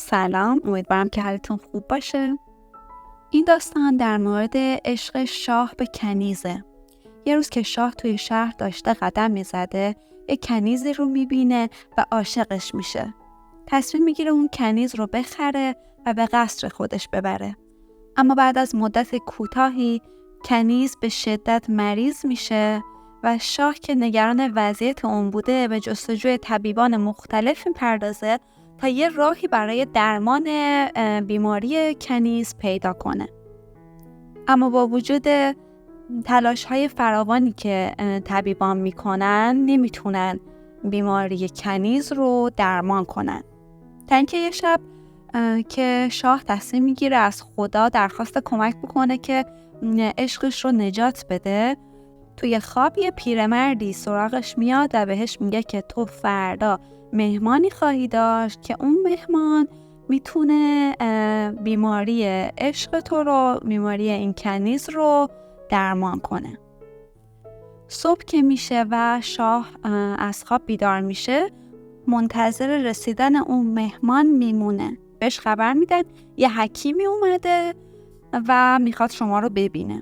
سلام، امیدوارم که حالتون خوب باشه. این داستان در مورد عشق شاه به کنیزه. یه روز که شاه توی شهر داشته قدم میزده، یه کنیزی رو میبینه و عاشقش میشه. تصمیم میگیره اون کنیز رو بخره و به قصر خودش ببره. اما بعد از مدت کوتاهی کنیز به شدت مریض میشه و شاه که نگران وضعیت اون بوده به جستجوی طبیبان مختلف میپردازه تا یه راهی برای درمان بیماری کنیز پیدا کنه. اما با وجود تلاش‌های فراوانی که طبیبان میکنن نمیتونن بیماری کنیز رو درمان کنن. تا اینکه یه شب که شاه تصمیم میگیره از خدا درخواست کمک بکنه که عشقش رو نجات بده، توی خواب یه پیرمردی سراغش میاد و بهش میگه که تو فردا مهمانی خواهی داشت که اون مهمان میتونه بیماری عشق تو رو، بیماری این کنیز رو درمان کنه. صبح که میشه و شاه از خواب بیدار میشه، منتظر رسیدن اون مهمان میمونه. بهش خبر میدن یه حکیمی اومده و میخواد شما رو ببینه.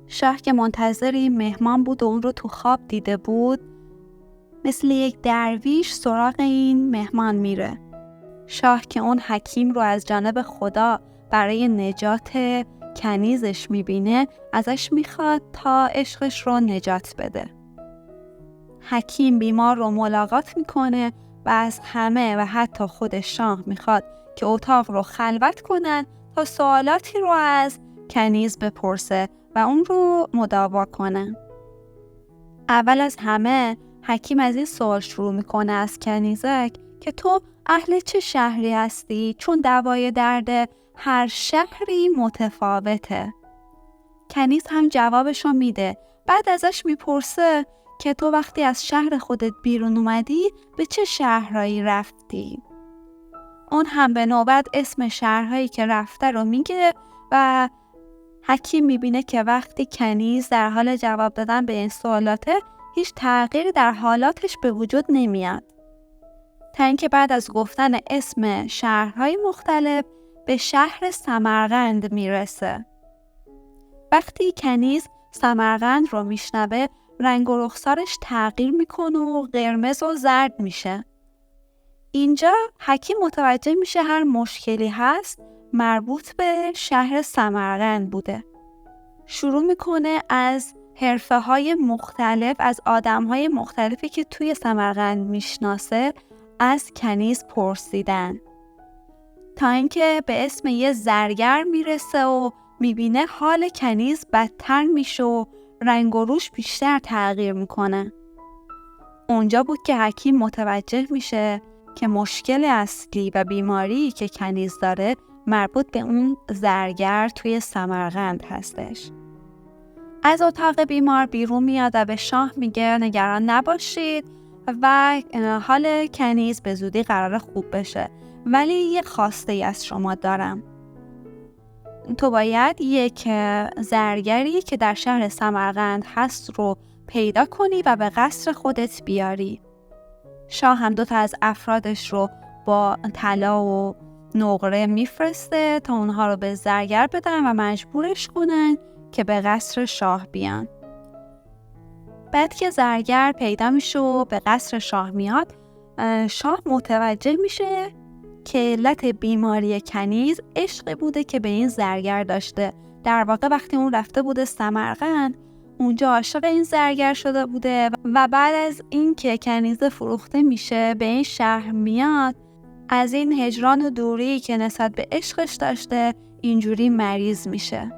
شاه که منتظر این مهمان بود و اون رو تو خواب دیده بود، مثل یک درویش سراغ این مهمان میره. شاه که اون حکیم رو از جانب خدا برای نجات کنیزش میبینه، ازش میخواد تا عشقش رو نجات بده. حکیم بیمار رو ملاقات میکنه و از همه و حتی خود شاه میخواد که اتاق رو خلوت کنن تا سوالاتی رو از کنیز بپرسه و اون رو مداوا کنه. اول از همه حکیم از این سوال شروع میکنه از کنیزک که تو اهل چه شهری هستی؟ چون دوای درد هر شهری متفاوته. کنیز هم جوابشو میده. بعد ازش میپرسه که تو وقتی از شهر خودت بیرون اومدی به چه شهرهایی رفتی؟ اون هم به نوبت اسم شهرهایی که رفته رو میگه و حکیم میبینه که وقتی کنیز در حال جواب دادن به این سوالاته، هیچ تغییری در حالاتش به وجود نمیاد. تا اینکه بعد از گفتن اسم شهرهای مختلف به شهر سمرقند میرسه. وقتی کنیز سمرقند رو میشنوه، رنگ و رخسارش تغییر میکنه و قرمز و زرد میشه. اینجا حکیم متوجه میشه هر مشکلی هست مربوط به شهر سمرقند بوده. شروع میکنه از حرفه‌های مختلف، از آدم‌های مختلفی که توی سمرقند میشناسه از کنیز پرسیدن، تا اینکه به اسم یه زرگر میرسه و میبینه حال کنیز بدتر میشه و رنگ و روش بیشتر تغییر میکنه. اونجا بود که حکیم متوجه میشه که مشکل اصلی و بیماری که کنیز داره مربوط به اون زرگر توی سمرقند هستش. از اتاق بیمار بیرون میاد و به شاه میگه نگران نباشید و حال کنیز به زودی قرار خوب بشه، ولی یه خواسته ای از شما دارم. تو باید یک زرگری که در شهر سمرقند هست رو پیدا کنی و به قصر خودت بیاری. شاه هم 2 از افرادش رو با طلا و نقره میفرسته تا اونها رو به زرگر بدن و مجبورش کنن که به قصر شاه بیان. بعد که زرگر پیدا میشه و به قصر شاه میاد، شاه متوجه میشه که علت بیماری کنیز عشق بوده که به این زرگر داشته. در واقع وقتی اون رفته بوده سمرقند، اونجا عاشق این زرگر شده بوده و بعد از این که کنیز فروخته میشه به این شهر میاد، از این هجران و دوری که نسبت به عشقش داشته اینجوری مریض میشه.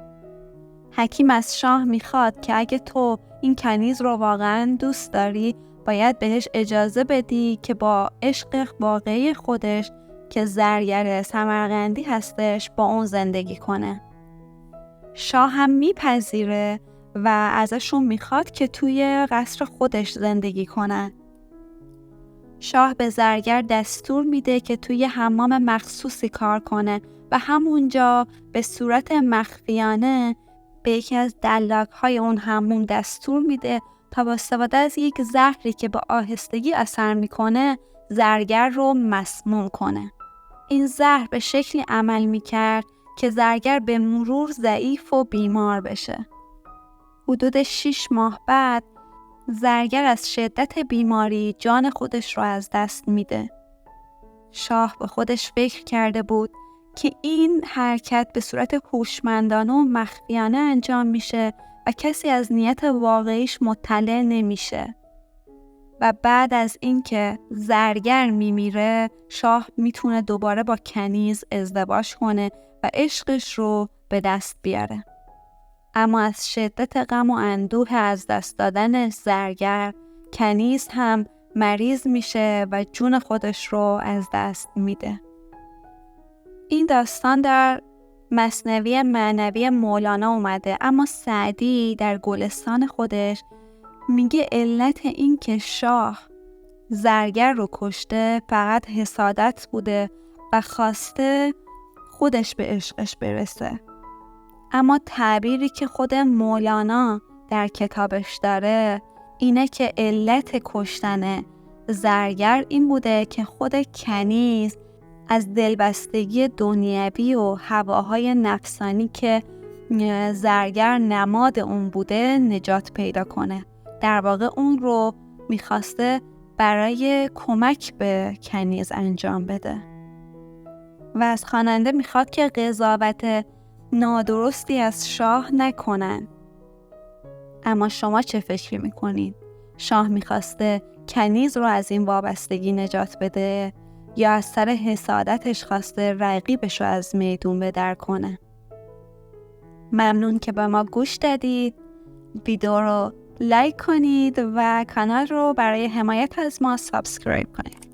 حکیم از شاه میخواد که اگه تو این کنیز رو واقعا دوست داری، باید بهش اجازه بدی که با عشق واقعی خودش که زرگر سمرقندی هستش با اون زندگی کنه. شاه هم میپذیره و ازشون میخواد که توی قصر خودش زندگی کنن. شاه به زرگر دستور میده که توی حمام مخصوصی کار کنه و همونجا به صورت مخفیانه به یکی از دلاک‌های اون حموم دستور میده تا با استفاده از یک زهری که با آهستگی اثر میکنه زرگر رو مسموم کنه. این زهر به شکلی عمل میکرد که زرگر به مرور ضعیف و بیمار بشه. حدود 6 ماه بعد زرگر از شدت بیماری جان خودش رو از دست میده. شاه به خودش فکر کرده بود که این حرکت به صورت هوشمندانه و مخفیانه انجام میشه و کسی از نیت واقعیش مطلع نمیشه. و بعد از اینکه زرگر میمیره، شاه میتونه دوباره با کنیز ازدواج کنه و عشقش رو به دست بیاره. اما از شدت غم و اندوه از دست دادن زرگر، کنیز هم مریض میشه و جون خودش رو از دست میده. این داستان در مثنوی معنوی مولانا اومده، اما سعدی در گلستان خودش میگه علت این که شاه زرگر رو کشته فقط حسادت بوده و خواسته خودش به عشقش برسه. اما تعبیری که خود مولانا در کتابش داره اینه که علت کشتن زرگر این بوده که خود کنیز از دلبستگی دنیوی و هواهای نفسانی که زرگر نماد اون بوده نجات پیدا کنه. در واقع اون رو میخواسته برای کمک به کنیز انجام بده و از خواننده میخواد که قضاوت نادرستی از شاه نکنن. اما شما چه فکری میکنین؟ شاه میخواسته کنیز رو از این وابستگی نجات بده یا از سر حسادتش خواسته رقیبش رو از میدون بدر کنه؟ ممنون که به ما گوش دادید. ویدیو رو لایک کنید و کانال رو برای حمایت از ما سابسکرایب کنید.